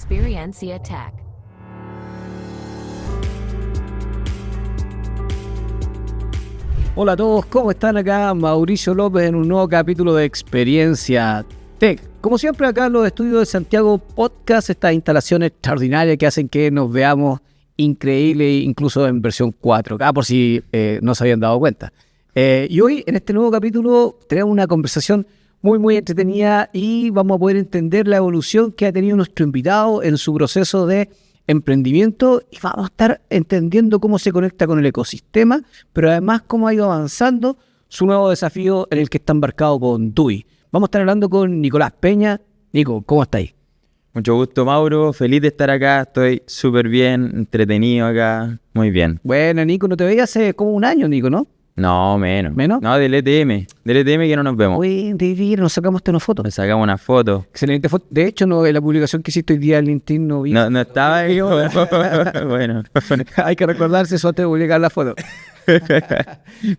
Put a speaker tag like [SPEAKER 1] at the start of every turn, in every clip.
[SPEAKER 1] Experiencia Tech.
[SPEAKER 2] Hola a todos, ¿cómo están? Acá Mauricio López en un nuevo capítulo de Experiencia Tech. Como siempre acá en los estudios de Santiago Podcast, estas instalaciones extraordinarias que hacen que nos veamos increíbles, incluso en versión 4K, por si no se habían dado cuenta. Y hoy en este nuevo capítulo tenemos una conversación muy entretenida y vamos a poder entender la evolución que ha tenido nuestro invitado en su proceso de emprendimiento y vamos a estar entendiendo cómo se conecta con el ecosistema, pero además cómo ha ido avanzando su nuevo desafío en el que está embarcado con TUI. Vamos a estar hablando con Nicolás Peña. Nico, ¿cómo estáis?
[SPEAKER 3] Mucho gusto, Mauro. Feliz de estar acá. Estoy súper bien, entretenido acá. Muy bien.
[SPEAKER 2] Bueno, Nico, no te veía hace como un año, Nico, ¿no?
[SPEAKER 3] No, menos.
[SPEAKER 2] ¿Menos?
[SPEAKER 3] No, del ETM. Del ETM que no nos vemos.
[SPEAKER 2] Uy, divino, nos sacamos una foto.
[SPEAKER 3] Nos sacamos una foto.
[SPEAKER 2] Excelente foto. De hecho, no, en la publicación que hiciste hoy día en LinkedIn no vi.
[SPEAKER 3] No estaba ahí. Bueno.
[SPEAKER 2] Hay que recordarse eso antes de publicar la foto.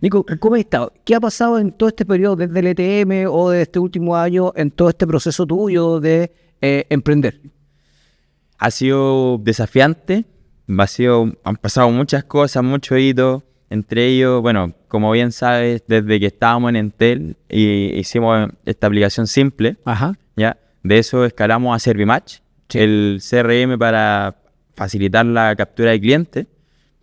[SPEAKER 2] Nico, ¿cómo has estado? ¿Qué ha pasado en todo este periodo, desde el ETM o de este último año, en todo este proceso tuyo de emprender?
[SPEAKER 3] Ha sido desafiante. Han pasado muchas cosas, muchos hitos. Entre ellos, bueno, como bien sabes, desde que estábamos en Entel y hicimos esta aplicación simple,
[SPEAKER 2] Ajá.
[SPEAKER 3] ¿ya? De eso escalamos a Servimatch,
[SPEAKER 2] Sí.
[SPEAKER 3] el CRM para facilitar la captura de clientes.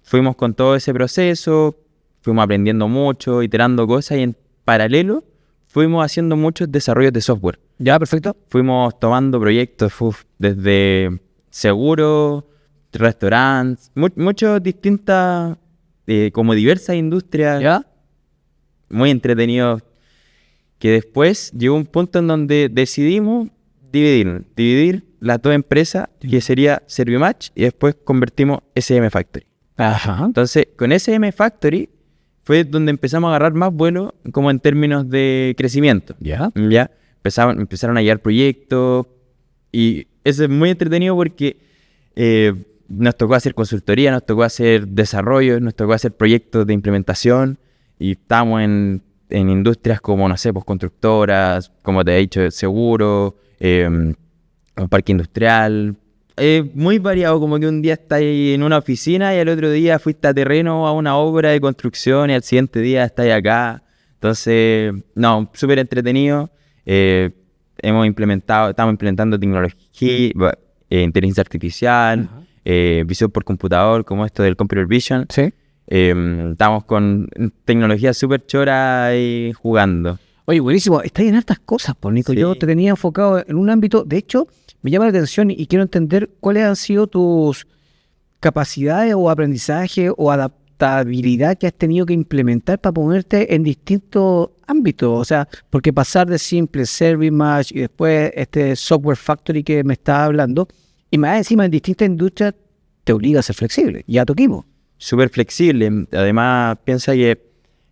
[SPEAKER 3] Fuimos con todo ese proceso, fuimos aprendiendo mucho, iterando cosas y en paralelo fuimos haciendo muchos desarrollos de software.
[SPEAKER 2] Ya, perfecto.
[SPEAKER 3] Fuimos tomando proyectos desde seguros, restaurantes, muchas distintas, como diversas industrias,
[SPEAKER 2] ¿Ya?
[SPEAKER 3] muy entretenidos, que después llegó un punto en donde decidimos dividir las dos empresas, que sería Servimatch, y después convertimos SM Factory.
[SPEAKER 2] Ajá.
[SPEAKER 3] Entonces, con SM Factory fue donde empezamos a agarrar más vuelo como en términos de crecimiento.
[SPEAKER 2] ¿Ya?
[SPEAKER 3] Ya empezaron a llegar proyectos y eso es muy entretenido porque nos tocó hacer consultoría, nos tocó hacer desarrollos, nos tocó hacer proyectos de implementación y estamos en industrias como, no sé, pues constructoras, como te he dicho, seguro, un parque industrial. Muy variado, como que un día estás en una oficina y al otro día fuiste a terreno a una obra de construcción y al siguiente día estás acá. Entonces, no, súper entretenido. Estamos implementando tecnología, inteligencia artificial, visión por computador, como esto del Computer Vision.
[SPEAKER 2] Sí.
[SPEAKER 3] Estamos con tecnología súper chora ahí jugando.
[SPEAKER 2] Oye, buenísimo. Estás en hartas cosas, por Nico.
[SPEAKER 3] Sí.
[SPEAKER 2] Yo te tenía enfocado en un ámbito. De hecho, me llama la atención y quiero entender cuáles han sido tus capacidades o aprendizaje o adaptabilidad que has tenido que implementar para ponerte en distintos ámbitos. O sea, porque pasar de simple Servimatch y después este Software Factory que me estás hablando, y más encima en distintas industrias, te obliga a ser flexible. Ya toquimos.
[SPEAKER 3] Súper flexible. Además, piensa que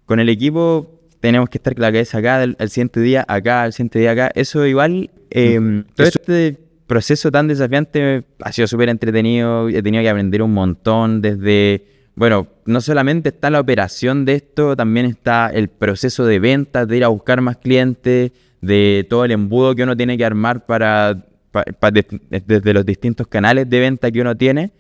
[SPEAKER 3] con el equipo tenemos que estar con la cabeza acá, al siguiente día acá, al siguiente día acá. Eso igual, todo este proceso tan desafiante ha sido súper entretenido. He tenido que aprender un montón desde, bueno, no solamente está la operación de esto, también está el proceso de ventas, de ir a buscar más clientes, de todo el embudo que uno tiene que armar desde los distintos canales de venta que uno tiene.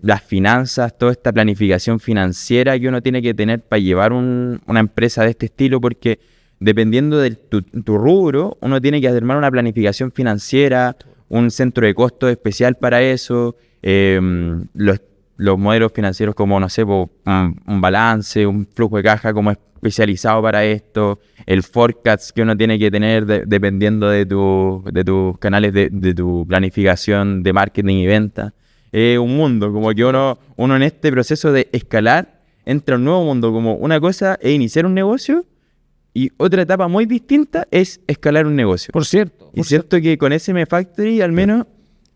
[SPEAKER 3] Las finanzas, toda esta planificación financiera que uno tiene que tener para llevar una empresa de este estilo, porque dependiendo de tu rubro, uno tiene que armar una planificación financiera, un centro de costos especial para eso, los modelos financieros como, no sé, un balance, un flujo de caja como especializado para esto, el forecast que uno tiene que tener dependiendo de tus canales de tu planificación de marketing y venta. Un mundo, como que uno en este proceso de escalar entra a un nuevo mundo, como una cosa es iniciar un negocio y otra etapa muy distinta es escalar un negocio.
[SPEAKER 2] Por cierto.
[SPEAKER 3] Y cierto que con SM Factory, al menos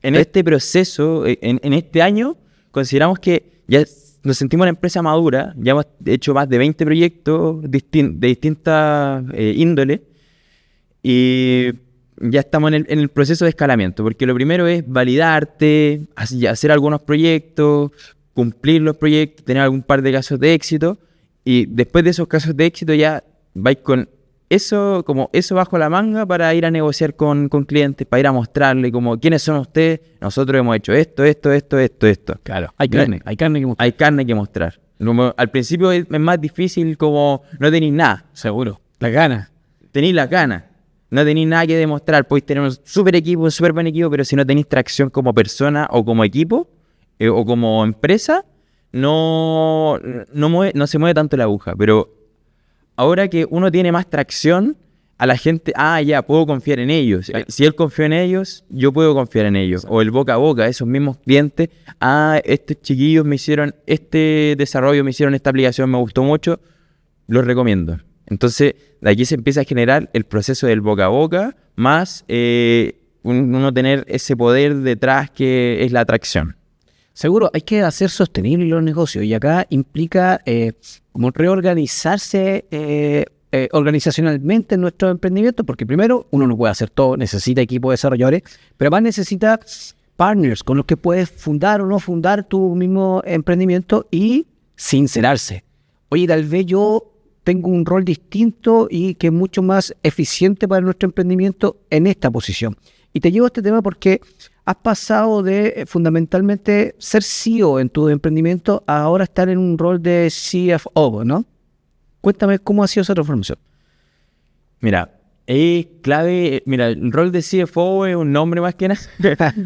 [SPEAKER 3] en este proceso, en este año, consideramos que ya nos sentimos una empresa madura, ya hemos hecho más de 20 proyectos de distintas índoles y ya estamos en el proceso de escalamiento, porque lo primero es validarte, hacer algunos proyectos, cumplir los proyectos, tener algún par de casos de éxito, y después de esos casos de éxito ya vais con eso bajo la manga para ir a negociar con clientes, para ir a mostrarle como quiénes son ustedes, nosotros hemos hecho esto.
[SPEAKER 2] Claro, hay carne que mostrar.
[SPEAKER 3] Hay carne que mostrar. Al principio es más difícil, como no tenéis nada.
[SPEAKER 2] Seguro. Las ganas.
[SPEAKER 3] Tenéis las ganas. No tenéis nada que demostrar. Podéis tener un súper equipo, un súper buen equipo, pero si no tenéis tracción como persona o como equipo o como empresa, no se mueve tanto la aguja. Pero ahora que uno tiene más tracción, a la gente, ya, puedo confiar en ellos. Si él confió en ellos, yo puedo confiar en ellos. O el boca a boca, esos mismos clientes, estos chiquillos me hicieron este desarrollo, me hicieron esta aplicación, me gustó mucho, los recomiendo. Entonces, de aquí se empieza a generar el proceso del boca a boca, más uno tener ese poder detrás que es la atracción.
[SPEAKER 2] Seguro, hay que hacer sostenibles los negocios y acá implica como reorganizarse organizacionalmente en nuestro emprendimiento, porque primero uno no puede hacer todo, necesita equipos de desarrolladores, pero además necesita partners con los que puedes fundar o no fundar tu mismo emprendimiento y sincerarse. Oye, tal vez yo tengo un rol distinto y que es mucho más eficiente para nuestro emprendimiento en esta posición. Y te llevo a este tema porque has pasado de fundamentalmente ser CEO en tu emprendimiento a ahora estar en un rol de CFO, ¿no? Cuéntame cómo ha sido esa transformación.
[SPEAKER 3] Mira, es clave. Mira, el rol de CFO es un nombre más que nada,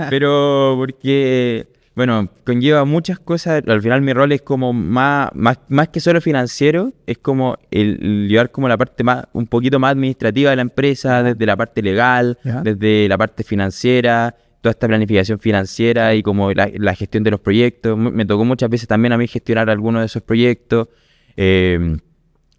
[SPEAKER 3] pero porque, bueno, conlleva muchas cosas. Al final mi rol es como más que solo financiero, es como el llevar como la parte un poquito más administrativa de la empresa, desde la parte legal, desde la parte financiera, toda esta planificación financiera y como la gestión de los proyectos. Me tocó muchas veces también a mí gestionar algunos de esos proyectos.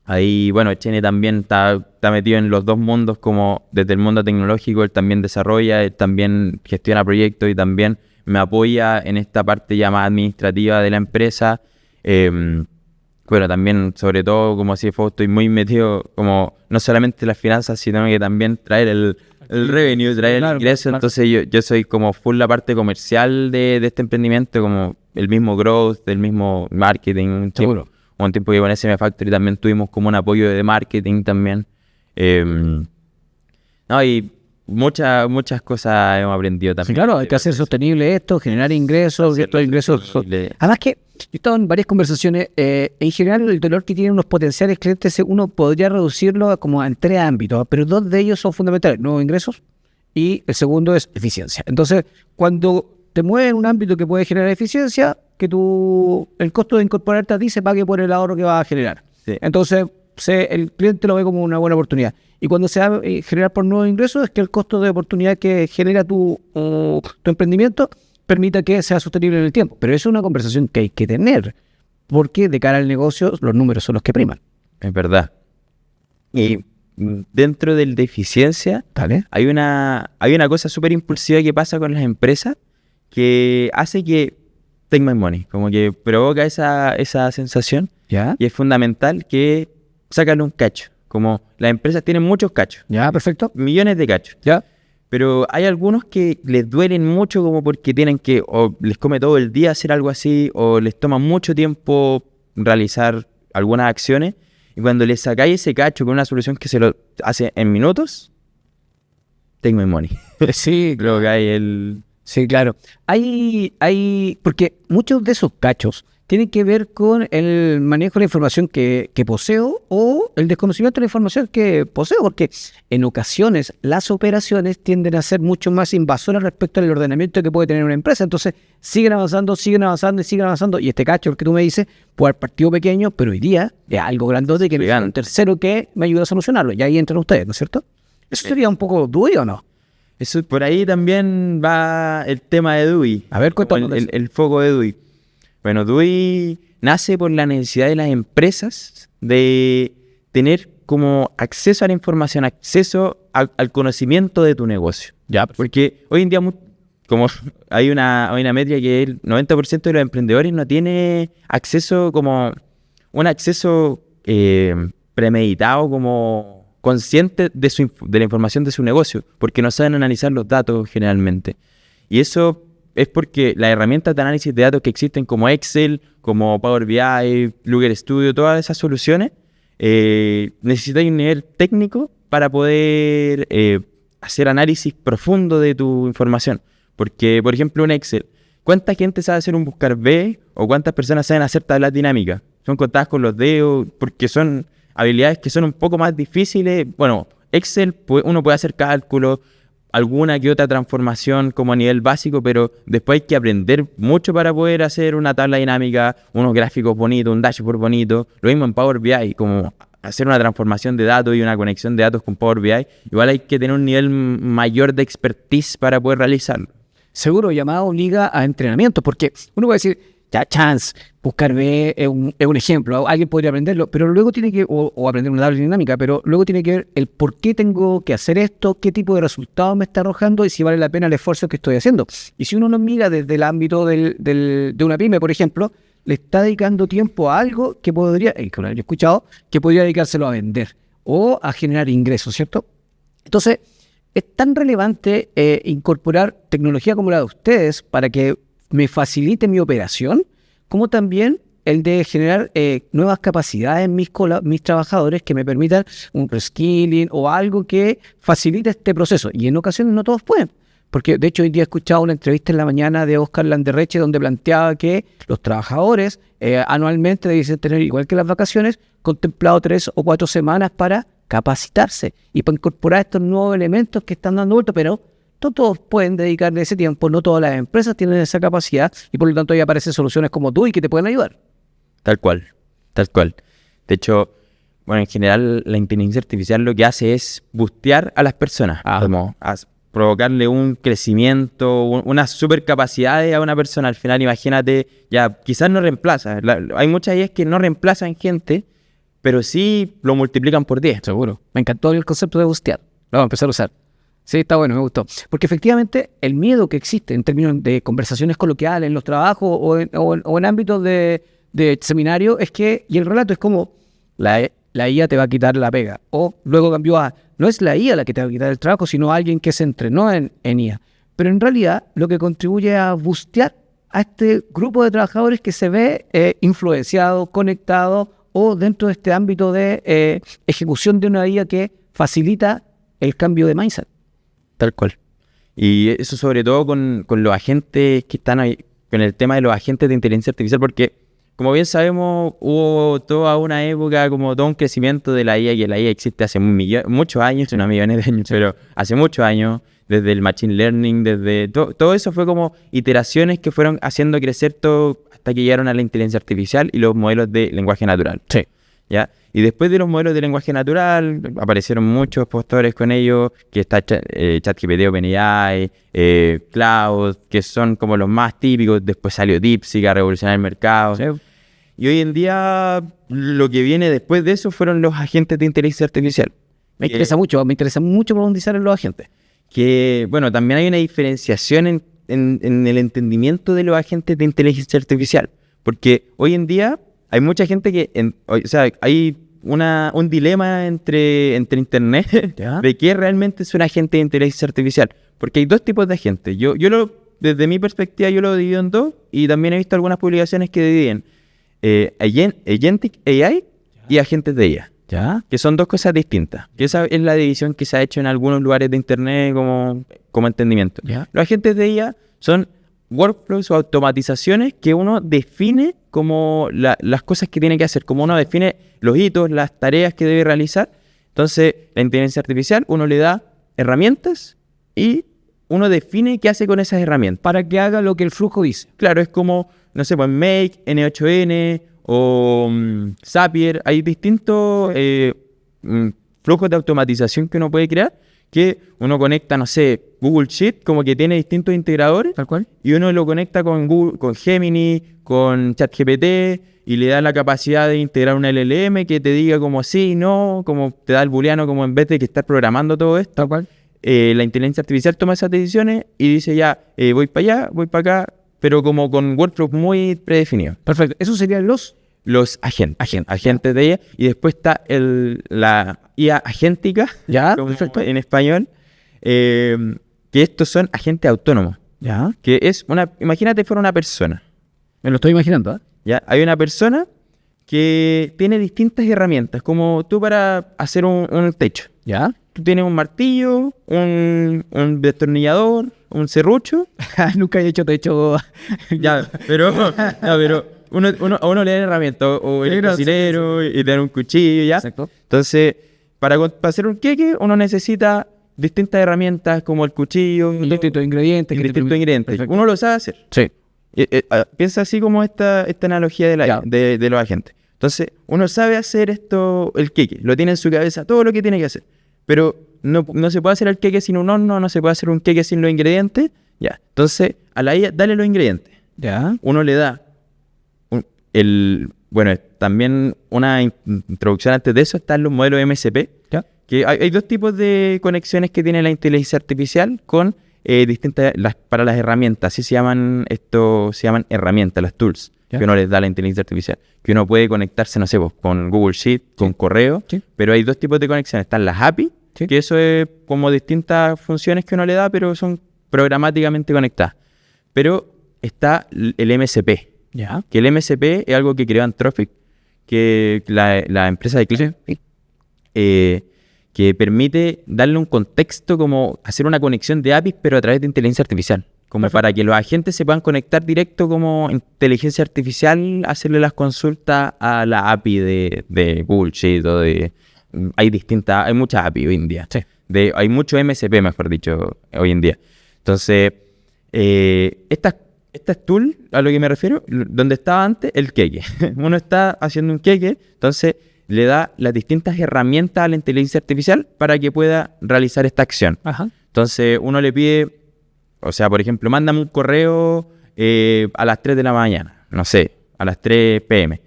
[SPEAKER 3] Ahí, bueno, Chene también está metido en los dos mundos, como desde el mundo tecnológico, él también desarrolla, él también gestiona proyectos y también me apoya en esta parte ya más administrativa de la empresa. Bueno, también, sobre todo, como CFO, estoy muy metido, como no solamente las finanzas, sino que también traer el revenue, traer el ingreso. Claro. Entonces yo soy como full la parte comercial de este emprendimiento, como el mismo growth, el mismo marketing.
[SPEAKER 2] Seguro.
[SPEAKER 3] Un tiempo que con SM Factory también tuvimos como un apoyo de marketing también. Y muchas cosas hemos aprendido también.
[SPEAKER 2] Sí, claro, hay que hacer sostenible esto, generar ingresos, estos ingresos. Además que yo he estado en varias conversaciones, en general el dolor que tienen unos potenciales clientes, uno podría reducirlo como en 3 ámbitos, pero 2 de ellos son fundamentales, nuevos ingresos y el segundo es eficiencia. Entonces, cuando te mueves en un ámbito que puede generar eficiencia, que el costo de incorporarte a ti se pague por el ahorro que vas a generar. Sí. Entonces, el cliente lo ve como una buena oportunidad. Y cuando se va a generar por nuevos ingresos, es que el costo de oportunidad que genera tu emprendimiento permita que sea sostenible en el tiempo. Pero eso es una conversación que hay que tener, porque de cara al negocio los números son los que priman.
[SPEAKER 3] Es verdad. Y dentro del de eficiencia,
[SPEAKER 2] ¿vale?
[SPEAKER 3] hay una cosa súper impulsiva que pasa con las empresas que hace que take my money, como que provoca esa sensación.
[SPEAKER 2] ¿Ya?
[SPEAKER 3] Y es fundamental que sácale un cacho. Como las empresas tienen muchos cachos.
[SPEAKER 2] Ya, perfecto.
[SPEAKER 3] Millones de cachos.
[SPEAKER 2] Ya.
[SPEAKER 3] Pero hay algunos que les duelen mucho como porque tienen que, o les come todo el día hacer algo así, o les toma mucho tiempo realizar algunas acciones. Y cuando les sacáis ese cacho con una solución que se lo hace en minutos, take my money.
[SPEAKER 2] Sí,
[SPEAKER 3] creo que hay
[SPEAKER 2] Sí, claro. Porque muchos de esos cachos tienen que ver con el manejo de la información que poseo o el desconocimiento de la información que poseo, porque en ocasiones las operaciones tienden a ser mucho más invasoras respecto al ordenamiento que puede tener una empresa. Entonces siguen avanzando y este cacho, el que tú me dices, puede haber partido pequeño, pero hoy día es algo grandote que necesita un tercero que me ayude a solucionarlo. Y ahí entran ustedes, ¿no es cierto? ¿Eso sería un poco DUI o no?
[SPEAKER 3] Eso, por ahí también va el tema de DUI.
[SPEAKER 2] A ver, cuéntanos.
[SPEAKER 3] El foco de DUI. Bueno, DUI nace por la necesidad de las empresas de tener como acceso a la información, acceso al conocimiento de tu negocio.
[SPEAKER 2] Ya,
[SPEAKER 3] porque hoy en día como hay una métrica que el 90% de los emprendedores no tiene acceso como un acceso premeditado, como consciente de la información de su negocio, porque no saben analizar los datos generalmente. Y eso es porque las herramientas de análisis de datos que existen como Excel, como Power BI, Looker Studio, todas esas soluciones, necesitan un nivel técnico para poder hacer análisis profundo de tu información. Porque, por ejemplo, un Excel, ¿cuánta gente sabe hacer un buscar B o cuántas personas saben hacer tablas dinámicas? Son contadas con los dedos, porque son habilidades que son un poco más difíciles. Bueno, Excel, uno puede hacer cálculos, alguna que otra transformación como a nivel básico, pero después hay que aprender mucho para poder hacer una tabla dinámica, unos gráficos bonitos, un dashboard bonito. Lo mismo en Power BI, como hacer una transformación de datos y una conexión de datos con Power BI. Igual hay que tener un nivel mayor de expertise para poder realizarlo.
[SPEAKER 2] Seguro, llamada obliga a entrenamiento, porque uno puede decir, ya, chance, buscar B es un ejemplo, alguien podría aprenderlo, pero luego tiene que, o aprender una tabla dinámica, pero luego tiene que ver el por qué tengo que hacer esto, qué tipo de resultados me está arrojando y si vale la pena el esfuerzo que estoy haciendo. Y si uno lo mira desde el ámbito de una pyme, por ejemplo, le está dedicando tiempo a algo que podría, que no había escuchado, que podría dedicárselo a vender o a generar ingresos, ¿cierto? Entonces, es tan relevante incorporar tecnología como la de ustedes para que me facilite mi operación, como también el de generar nuevas capacidades en mis trabajadores que me permitan un reskilling o algo que facilite este proceso. Y en ocasiones no todos pueden. Porque de hecho hoy día he escuchado una entrevista en la mañana de Oscar Landerreche donde planteaba que los trabajadores anualmente deben tener, igual que las vacaciones, contemplado 3 o 4 semanas para capacitarse y para incorporar estos nuevos elementos que están dando vuelta, pero no todos pueden dedicarle ese tiempo, no todas las empresas tienen esa capacidad y por lo tanto ahí aparecen soluciones como tú y que te pueden ayudar.
[SPEAKER 3] Tal cual, tal cual. De hecho, bueno, en general la inteligencia artificial lo que hace es boostear a las personas, como provocarle un crecimiento, unas supercapacidades a una persona. Al final, imagínate, ya quizás no reemplaza. Hay muchas ideas que no reemplazan gente, pero sí lo multiplican por 10.
[SPEAKER 2] Seguro. Me encantó el concepto de boostear. Lo vamos a empezar a usar. Sí, está bueno, me gustó. Porque efectivamente el miedo que existe en términos de conversaciones coloquiales, en los trabajos o en ámbitos de seminario, es que, y el relato es como, la IA te va a quitar la pega. O luego cambió a, no es la IA la que te va a quitar el trabajo, sino alguien que se entrenó en IA. Pero en realidad lo que contribuye a boostear a este grupo de trabajadores que se ve influenciado, conectado o dentro de este ámbito de ejecución de una IA que facilita el cambio de mindset.
[SPEAKER 3] Tal cual. Y eso sobre todo con los agentes que están ahí, con el tema de los agentes de inteligencia artificial, porque como bien sabemos, hubo toda una época, como todo un crecimiento de la IA, que la IA existe hace muchos años, no millones de años, pero hace muchos años, desde el machine learning, desde todo eso fue como iteraciones que fueron haciendo crecer todo hasta que llegaron a la inteligencia artificial y los modelos de lenguaje natural.
[SPEAKER 2] Sí.
[SPEAKER 3] ¿Ya? Y después de los modelos de lenguaje natural, aparecieron muchos postores con ellos, que está ChatGPT, OpenAI, Cloud, que son como los más típicos. Después salió DeepSeek a revolucionar el mercado. Sí. Y hoy en día, lo que viene después de eso fueron los agentes de inteligencia artificial. Me interesa mucho profundizar en los agentes. Que, bueno, también hay una diferenciación en el entendimiento de los agentes de inteligencia artificial. Porque hoy en día hay mucha gente que, hay un dilema entre Internet de qué realmente es un agente de inteligencia artificial. Porque hay dos tipos de agentes. Desde mi perspectiva, yo lo divido en dos y también he visto algunas publicaciones que dividen Agentic AI y agentes de IA.
[SPEAKER 2] ¿Ya?
[SPEAKER 3] Que son dos cosas distintas. Que esa es la división que se ha hecho en algunos lugares de Internet como entendimiento.
[SPEAKER 2] ¿Ya?
[SPEAKER 3] Los agentes de IA son workflows o automatizaciones que uno define como las cosas que tiene que hacer, como uno define los hitos, las tareas que debe realizar. Entonces, la inteligencia artificial, uno le da herramientas y uno define qué hace con esas herramientas.
[SPEAKER 2] Para que haga lo que el flujo dice.
[SPEAKER 3] Claro, es como, no sé, pues Make, N8N o Zapier. Hay distintos flujos de automatización que uno puede crear, que uno conecta, no sé, Google Sheet, como que tiene distintos integradores.
[SPEAKER 2] Tal cual.
[SPEAKER 3] Y uno lo conecta con Google, con Gemini, con ChatGPT, y le da la capacidad de integrar una LLM que te diga como sí, no, como te da el booleano, como en vez de que estar programando todo esto.
[SPEAKER 2] Tal cual.
[SPEAKER 3] La inteligencia artificial toma esas decisiones y dice ya, voy para allá, voy para acá, pero como con workflows muy predefinidos.
[SPEAKER 2] Perfecto. Esos serían
[SPEAKER 3] los agentes de ella. Y después está la IA agéntica,
[SPEAKER 2] ¿ya?
[SPEAKER 3] Perfecto. En español, que estos son agentes autónomos.
[SPEAKER 2] ¿Ya?
[SPEAKER 3] Que es imagínate fuera una persona.
[SPEAKER 2] Me lo estoy imaginando, ¿eh?
[SPEAKER 3] ¿Ya? Hay una persona que tiene distintas herramientas, como tú para hacer un techo.
[SPEAKER 2] ¿Ya?
[SPEAKER 3] Tú tienes un martillo, un destornillador, un serrucho.
[SPEAKER 2] Nunca he hecho techo.
[SPEAKER 3] Pero a uno le dan herramientas, o el cocinero, y te dan un cuchillo, ¿ya?
[SPEAKER 2] Exacto.
[SPEAKER 3] Entonces, para hacer un queque, uno necesita distintas herramientas como el cuchillo,
[SPEAKER 2] Distintos ingredientes.
[SPEAKER 3] distintos ingredientes.
[SPEAKER 2] Perfecto.
[SPEAKER 3] Uno lo sabe hacer.
[SPEAKER 2] Sí.
[SPEAKER 3] Piensa así como esta analogía de los agentes. Entonces, uno sabe hacer esto, el queque, lo tiene en su cabeza, todo lo que tiene que hacer. Pero no se puede hacer el queque sin un horno, no se puede hacer un queque sin los ingredientes. Ya. Entonces, a la IA, dale los ingredientes.
[SPEAKER 2] Ya.
[SPEAKER 3] Uno le da bueno, también una introducción antes de eso están los modelos MSP.
[SPEAKER 2] Ya.
[SPEAKER 3] Que hay dos tipos de conexiones que tiene la inteligencia artificial con distintas para las herramientas. Así se llaman herramientas, las tools,
[SPEAKER 2] ¿Ya?
[SPEAKER 3] que uno les da la inteligencia artificial. Que uno puede conectarse, no sé, pues, con Google Sheet, con correo,
[SPEAKER 2] Sí.
[SPEAKER 3] pero hay dos tipos de conexiones. Están las API,
[SPEAKER 2] Sí.
[SPEAKER 3] que eso es como distintas funciones que uno le da, pero son programáticamente conectadas. Pero está el MSP,
[SPEAKER 2] Ya.
[SPEAKER 3] que el MSP es algo que creó Anthropic, que la empresa de Click, que permite darle un contexto, como hacer una conexión de APIs, pero a través de inteligencia artificial. Como
[SPEAKER 2] Perfecto.
[SPEAKER 3] para que los agentes se puedan conectar directo como inteligencia artificial, hacerle las consultas a la API de Google Sheet o hay muchas API hoy en día.
[SPEAKER 2] Sí.
[SPEAKER 3] Hay mucho MSP, mejor dicho, hoy en día. Entonces, estas tool, a lo que me refiero, donde estaba antes, el queque. Uno está haciendo un queque, entonces le da las distintas herramientas a la inteligencia artificial para que pueda realizar esta acción.
[SPEAKER 2] Ajá.
[SPEAKER 3] Entonces, uno le pide, o sea, por ejemplo, mándame un correo a las 3 de la mañana, no sé, a las 3 p.m.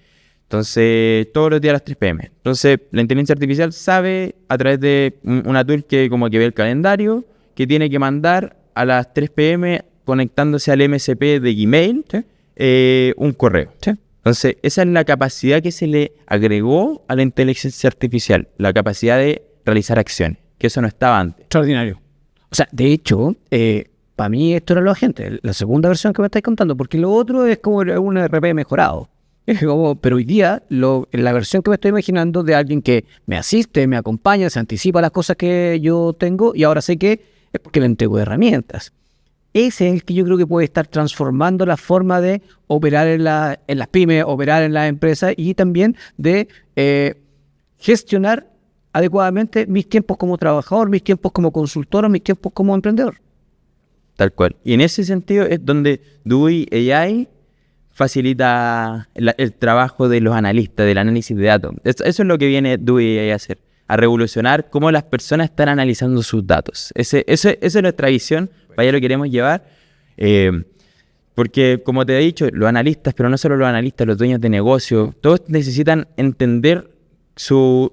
[SPEAKER 3] Entonces, todos los días a las 3 p.m. Entonces, la inteligencia artificial sabe, a través de una tool que como que ve el calendario, que tiene que mandar a las 3 p.m. conectándose al MSP de Gmail,
[SPEAKER 2] Sí.
[SPEAKER 3] un correo.
[SPEAKER 2] Sí.
[SPEAKER 3] Entonces, esa es la capacidad que se le agregó a la inteligencia artificial, la capacidad de realizar acciones, que eso no estaba antes.
[SPEAKER 2] Extraordinario. O sea, de hecho, para mí esto era lo agente, la segunda versión que me estáis contando, porque lo otro es como un RP mejorado. Es como, pero hoy día, la versión que me estoy imaginando de alguien que me asiste, me acompaña, se anticipa las cosas que yo tengo y ahora sé que es porque le entrego herramientas. Ese es el que yo creo que puede estar transformando la forma de operar en las pymes, operar en las empresas y también de gestionar adecuadamente mis tiempos como trabajador, mis tiempos como consultor o mis tiempos como emprendedor.
[SPEAKER 3] Tal cual. Y en ese sentido es donde DUI AI facilita el trabajo de los analistas, del análisis de datos. Eso es lo que viene DUI AI a hacer, a revolucionar cómo las personas están analizando sus datos. Esa es nuestra visión, para allá lo queremos llevar. Porque, como te he dicho, los analistas, pero no solo los analistas, los dueños de negocio, todos necesitan entender su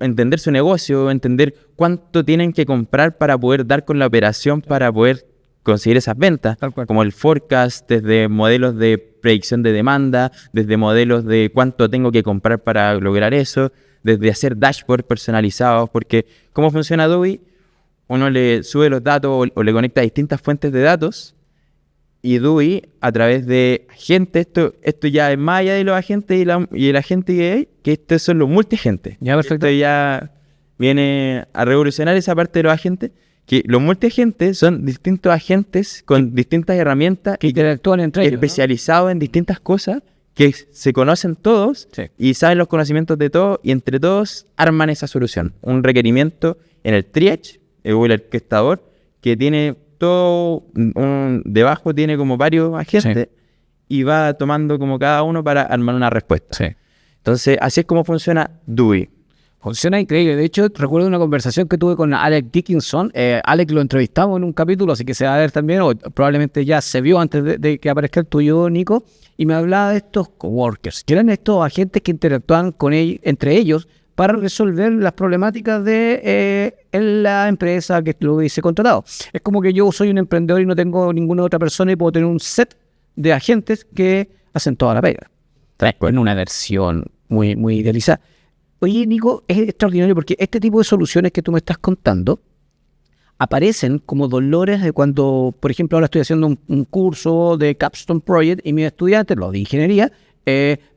[SPEAKER 3] negocio, entender cuánto tienen que comprar para poder dar con la operación, para poder conseguir esas ventas,
[SPEAKER 2] Tal cual.
[SPEAKER 3] como el forecast, desde modelos de predicción de demanda, desde modelos de cuánto tengo que comprar para lograr eso, desde hacer dashboards personalizados, porque ¿cómo funciona Adobe? Uno le sube los datos o le conecta a distintas fuentes de datos y DUI a través de agentes, esto ya es más allá de los agentes y el agente que estos son los multiagentes.
[SPEAKER 2] Ya, perfecto.
[SPEAKER 3] Esto ya viene a revolucionar esa parte de los agentes, que los multiagentes son distintos agentes con distintas herramientas
[SPEAKER 2] Que interactúan entre ellos, ¿no?
[SPEAKER 3] especializados en distintas cosas que se conocen todos
[SPEAKER 2] Sí.
[SPEAKER 3] y saben los conocimientos de todos y entre todos arman esa solución. Un requerimiento en el triage o el orquestador que tiene todo, debajo tiene como varios agentes y va tomando como cada uno para armar una respuesta.
[SPEAKER 2] Sí.
[SPEAKER 3] Entonces, así es como funciona DUI.
[SPEAKER 2] Funciona increíble. De hecho, recuerdo una conversación que tuve con Alex Dickinson. Alex lo entrevistamos en un capítulo, así que se va a ver también, o probablemente ya se vio antes de que aparezca el tuyo, Nico, y me hablaba de estos coworkers, que eran estos agentes que interactúan con entre ellos para resolver las problemáticas de en la empresa que lo hubiese contratado. Es como que yo soy un emprendedor y no tengo ninguna otra persona y puedo tener un set de agentes que hacen toda la pega. En una versión muy, muy idealizada. Oye, Nico, es extraordinario porque este tipo de soluciones que tú me estás contando aparecen como dolores de cuando, por ejemplo, ahora estoy haciendo un curso de Capstone Project y mis estudiantes, los de ingeniería,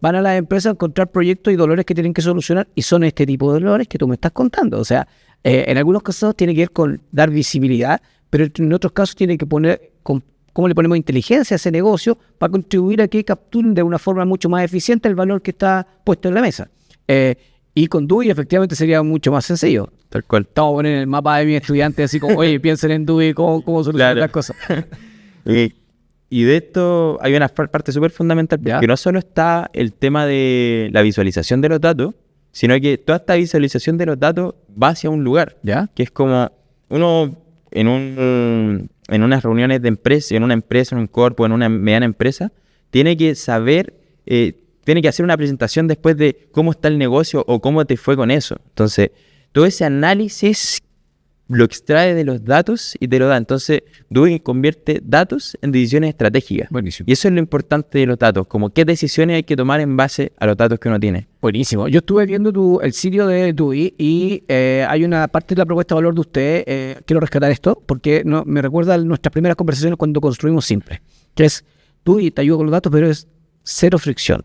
[SPEAKER 2] van a la empresa a encontrar proyectos y dolores que tienen que solucionar y son este tipo de dolores que tú me estás contando. O sea, En algunos casos tiene que ver con dar visibilidad, pero en otros casos tiene que poner cómo le ponemos inteligencia a ese negocio para contribuir a que capturen de una forma mucho más eficiente el valor que está puesto en la mesa. Y con DUI efectivamente sería mucho más sencillo.
[SPEAKER 3] Tal cual.
[SPEAKER 2] Estamos a poner en el mapa de mis estudiantes así como, oye, piensen en DUI, cómo solucionar las cosas.
[SPEAKER 3] Y de esto hay una parte súper fundamental, porque no solo está el tema de la visualización de los datos, sino que toda esta visualización de los datos va hacia un lugar, que es como uno en unas reuniones de empresa, en una empresa, en un corpo, en una mediana empresa, tiene que saber, tiene que hacer una presentación después de cómo está el negocio o cómo te fue con eso. Entonces, todo ese análisis lo extrae de los datos y te lo da. Entonces, DUI convierte datos en decisiones estratégicas.
[SPEAKER 2] Buenísimo.
[SPEAKER 3] Y eso es lo importante de los datos, como qué decisiones hay que tomar en base a los datos que uno tiene.
[SPEAKER 2] Buenísimo. Yo estuve viendo el sitio de DUI y hay una parte de la propuesta de valor de usted. Quiero rescatar esto porque me recuerda a nuestras primeras conversaciones cuando construimos Simple, que es DUI te ayuda con los datos, pero es cero fricción.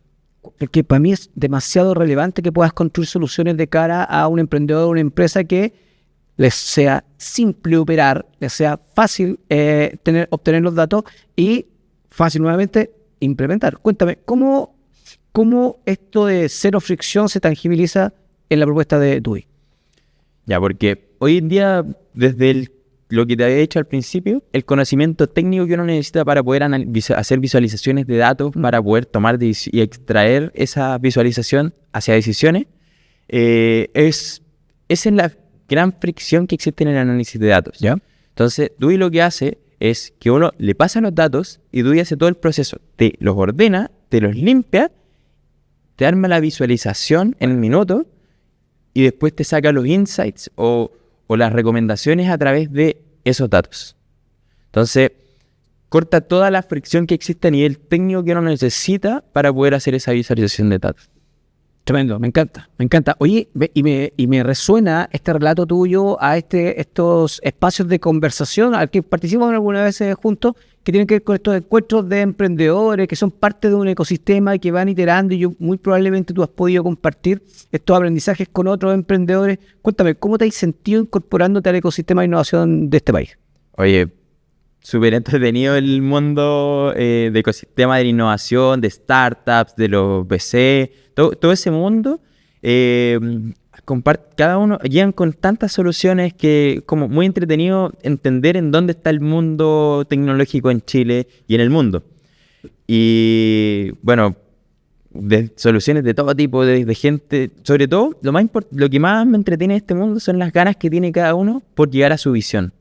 [SPEAKER 2] Porque para mí es demasiado relevante que puedas construir soluciones de cara a un emprendedor o una empresa que les sea simple operar, les sea fácil obtener los datos y fácil nuevamente implementar. Cuéntame, ¿cómo esto de cero fricción se tangibiliza en la propuesta de DUI?
[SPEAKER 3] Ya, porque hoy en día, desde lo que te había dicho al principio, el conocimiento técnico que uno necesita para poder hacer visualizaciones de datos, para poder tomar y extraer esa visualización hacia decisiones, esa es la gran fricción que existe en el análisis de datos.
[SPEAKER 2] ¿Ya?
[SPEAKER 3] Entonces, DUI lo que hace es que uno le pasa los datos y DUI hace todo el proceso. Te los ordena, te los limpia, te arma la visualización en un minuto y después te saca los insights o las recomendaciones a través de esos datos. Entonces, corta toda la fricción que existe a nivel técnico que uno necesita para poder hacer esa visualización de datos.
[SPEAKER 2] Tremendo, me encanta, me encanta. Oye, y me resuena este relato tuyo a estos espacios de conversación al que participamos algunas veces juntos, que tienen que ver con estos encuentros de emprendedores que son parte de un ecosistema y que van iterando, y muy probablemente tú has podido compartir estos aprendizajes con otros emprendedores. Cuéntame, ¿cómo te has sentido incorporándote al ecosistema de innovación de este país?
[SPEAKER 3] Oye, súper entretenido el mundo de ecosistema de innovación, de startups, de los VC, todo ese mundo. Cada uno llegan con tantas soluciones que como muy entretenido entender en dónde está el mundo tecnológico en Chile y en el mundo. Y bueno, de soluciones de todo tipo, de gente, sobre todo lo que más me entretiene de este mundo son las ganas que tiene cada uno por llegar a su visión.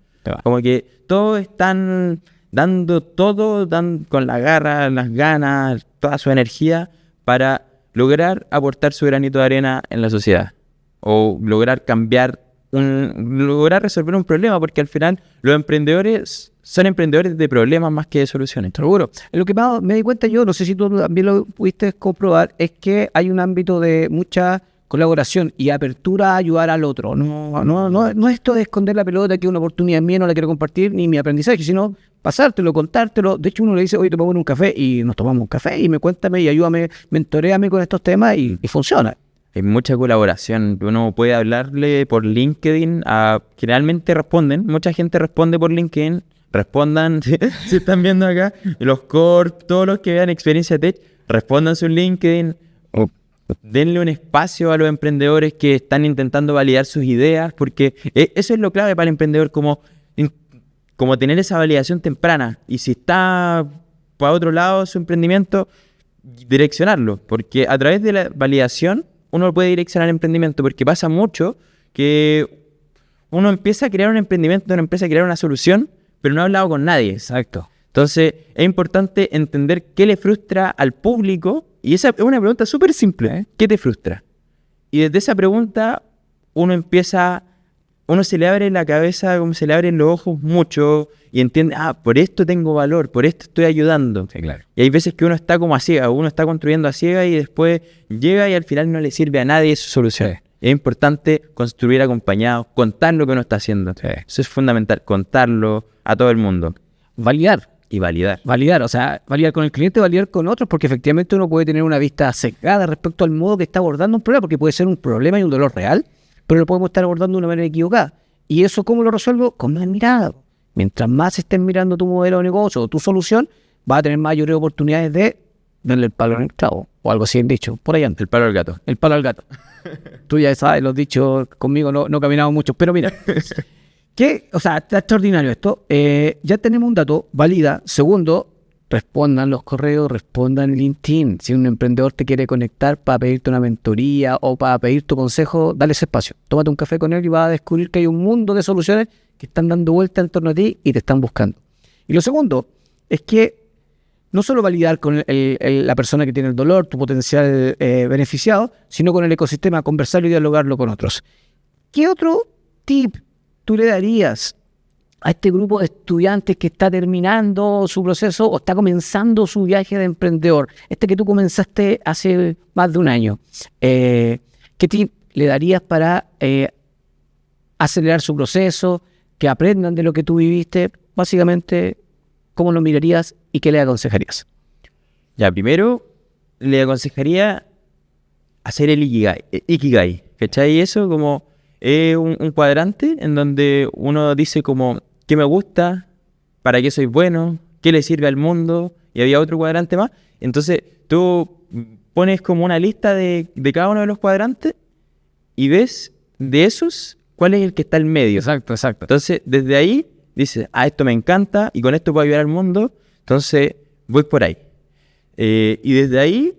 [SPEAKER 3] Como que todos están dando todo, con la garra, las ganas, toda su energía para lograr aportar su granito de arena en la sociedad o lograr lograr resolver un problema, porque al final los emprendedores son emprendedores de problemas más que de soluciones.
[SPEAKER 2] Seguro. Lo que más me di cuenta yo, no sé si tú también lo pudiste comprobar, es que hay un ámbito de mucha colaboración y apertura a ayudar al otro. No esto de esconder la pelota, que una oportunidad mía no la quiero compartir, ni mi aprendizaje, sino pasártelo, contártelo. De hecho, uno le dice, oye, tomamos un café, y nos tomamos un café, y cuéntame y ayúdame, mentoréame con estos temas, y funciona.
[SPEAKER 3] Hay mucha colaboración. Uno puede hablarle por LinkedIn, generalmente responden, mucha gente responde por LinkedIn, respondan, si están viendo acá, los corp, todos los que vean Experiencia Tech, respondan su LinkedIn, denle un espacio a los emprendedores que están intentando validar sus ideas, porque eso es lo clave para el emprendedor, como tener esa validación temprana. Y si está para otro lado su emprendimiento, direccionarlo, porque a través de la validación uno puede direccionar el emprendimiento, porque pasa mucho que uno empieza a crear un emprendimiento, una empresa a crear una solución, pero no ha hablado con nadie.
[SPEAKER 2] Exacto.
[SPEAKER 3] Entonces es importante entender qué le frustra al público, y esa es una pregunta súper simple, ¿qué te frustra? Y desde esa pregunta uno se le abre la cabeza, como se le abren los ojos mucho, y entiende, por esto tengo valor, por esto estoy ayudando.
[SPEAKER 2] Sí, claro.
[SPEAKER 3] Y hay veces que uno está como a ciega, uno está construyendo a ciega y después llega y al final no le sirve a nadie su solución. Sí. Es importante construir acompañado, contar lo que uno está haciendo. Sí. Eso es fundamental, contarlo a todo el mundo.
[SPEAKER 2] Validar.
[SPEAKER 3] Y validar.
[SPEAKER 2] Validar, o sea, validar con el cliente, validar con otros, porque efectivamente uno puede tener una vista sesgada respecto al modo que está abordando un problema, porque puede ser un problema y un dolor real, pero lo podemos estar abordando de una manera equivocada. ¿Y eso cómo lo resuelvo? Con más mirada. Mientras más estés mirando tu modelo de negocio o tu solución, vas a tener mayores oportunidades de darle el palo en el clavo, o algo así han dicho, por ahí antes.
[SPEAKER 3] El palo al gato.
[SPEAKER 2] El palo al gato. Tú ya sabes, los dichos conmigo no caminamos mucho, pero mira, está extraordinario esto. Ya tenemos un dato, valida. Segundo, respondan los correos, respondan en LinkedIn. Si un emprendedor te quiere conectar para pedirte una mentoría o para pedir tu consejo, dale ese espacio. Tómate un café con él y vas a descubrir que hay un mundo de soluciones que están dando vuelta en torno a ti y te están buscando. Y lo segundo es que no solo validar con la persona que tiene el dolor, tu potencial beneficiado, sino con el ecosistema, conversarlo y dialogarlo con otros. ¿Qué otro tip tú le darías a este grupo de estudiantes que está terminando su proceso o está comenzando su viaje de emprendedor? Que tú comenzaste hace más de un año. ¿Qué tip le darías para acelerar su proceso, que aprendan de lo que tú viviste? Básicamente, ¿cómo lo mirarías y qué le aconsejarías?
[SPEAKER 3] Ya, primero le aconsejaría hacer el Ikigai, ¿cachai? Eso como un cuadrante en donde uno dice como qué me gusta, para qué soy bueno, qué le sirve al mundo, y había otro cuadrante más. Entonces tú pones como una lista de cada uno de los cuadrantes y ves de esos cuál es el que está en medio.
[SPEAKER 2] Exacto.
[SPEAKER 3] Entonces desde ahí dices, esto me encanta y con esto puedo ayudar al mundo, entonces voy por ahí. Y desde ahí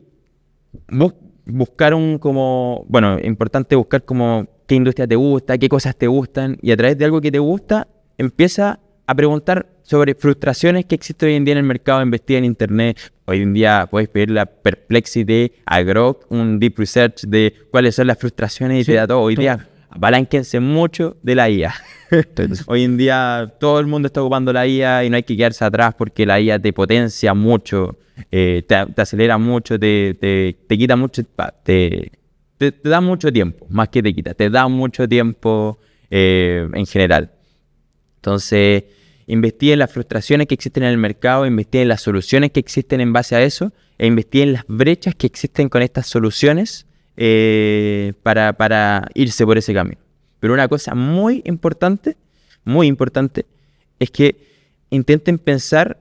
[SPEAKER 3] buscar importante buscar como qué industria te gusta, qué cosas te gustan, y a través de algo que te gusta, empieza a preguntar sobre frustraciones que existen hoy en día en el mercado, investiga en internet. Hoy en día puedes pedir la Perplexity a Grok, un deep research de cuáles son las frustraciones y te da todo. Hoy día apalánquense mucho de la IA. Hoy en día todo el mundo está ocupando la IA y no hay que quedarse atrás porque la IA te potencia mucho, te acelera mucho, te quita mucho, te da mucho tiempo, más que te quita, te da mucho tiempo en general. Entonces, investigue en las frustraciones que existen en el mercado, investigue en las soluciones que existen en base a eso, e investigue en las brechas que existen con estas soluciones para irse por ese camino. Pero una cosa muy importante, es que intenten pensar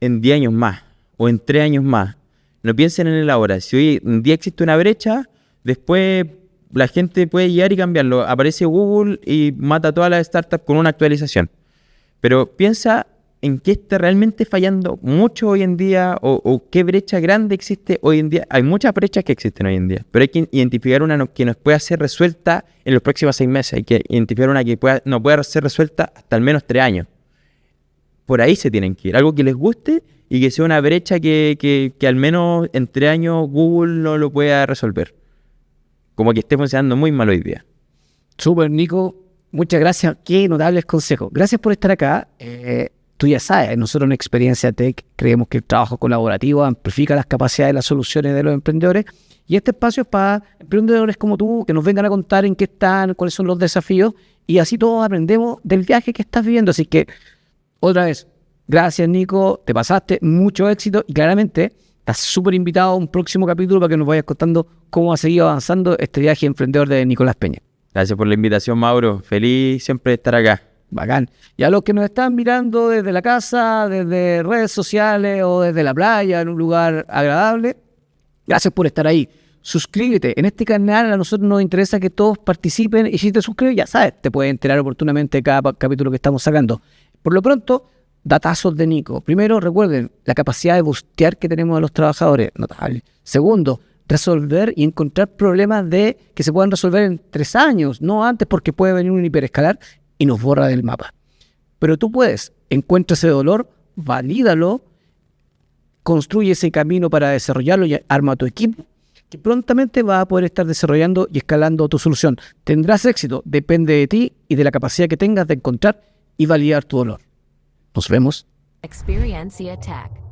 [SPEAKER 3] en 10 años más o en 3 años más. No piensen en el ahora. Si hoy un día existe una brecha, después la gente puede llegar y cambiarlo. Aparece Google y mata a todas las startups con una actualización. Pero piensa en qué está realmente fallando mucho hoy en día o qué brecha grande existe hoy en día. Hay muchas brechas que existen hoy en día, pero hay que identificar una que nos pueda ser resuelta en los próximos 6 meses. Hay que identificar una que no pueda ser resuelta hasta al menos 3 años. Por ahí se tienen que ir. Algo que les guste y que sea una brecha que al menos en 3 años Google no lo pueda resolver. Como que esté funcionando muy mal hoy día.
[SPEAKER 2] Súper, Nico. Muchas gracias. Qué notables consejos. Gracias por estar acá. Tú ya sabes, nosotros en Experiencia Tech creemos que el trabajo colaborativo amplifica las capacidades y las soluciones de los emprendedores. Y este espacio es para emprendedores como tú, que nos vengan a contar en qué están, cuáles son los desafíos. Y así todos aprendemos del viaje que estás viviendo. Así que, otra vez, gracias, Nico. Te pasaste, mucho éxito. Y claramente, estás súper invitado a un próximo capítulo para que nos vayas contando cómo ha seguido avanzando este viaje emprendedor de Nicolás Peña.
[SPEAKER 3] Gracias por la invitación, Mauro. Feliz siempre de estar acá.
[SPEAKER 2] Bacán. Y a los que nos están mirando desde la casa, desde redes sociales o desde la playa, en un lugar agradable, gracias por estar ahí. Suscríbete. En este canal a nosotros nos interesa que todos participen y si te suscribes, ya sabes, te puedes enterar oportunamente de cada capítulo que estamos sacando. Por lo pronto, datazos de Nico. Primero, recuerden, la capacidad de bustear que tenemos a los trabajadores, notable. Segundo, resolver y encontrar problemas que se puedan resolver en 3 años, no antes, porque puede venir un hiperescalar y nos borra del mapa. Pero tú puedes, encuentra ese dolor, valídalo, construye ese camino para desarrollarlo y arma tu equipo, que prontamente vas a poder estar desarrollando y escalando tu solución. Tendrás éxito, depende de ti y de la capacidad que tengas de encontrar y validar tu dolor. Nos vemos.
[SPEAKER 1] Experiencia Tech.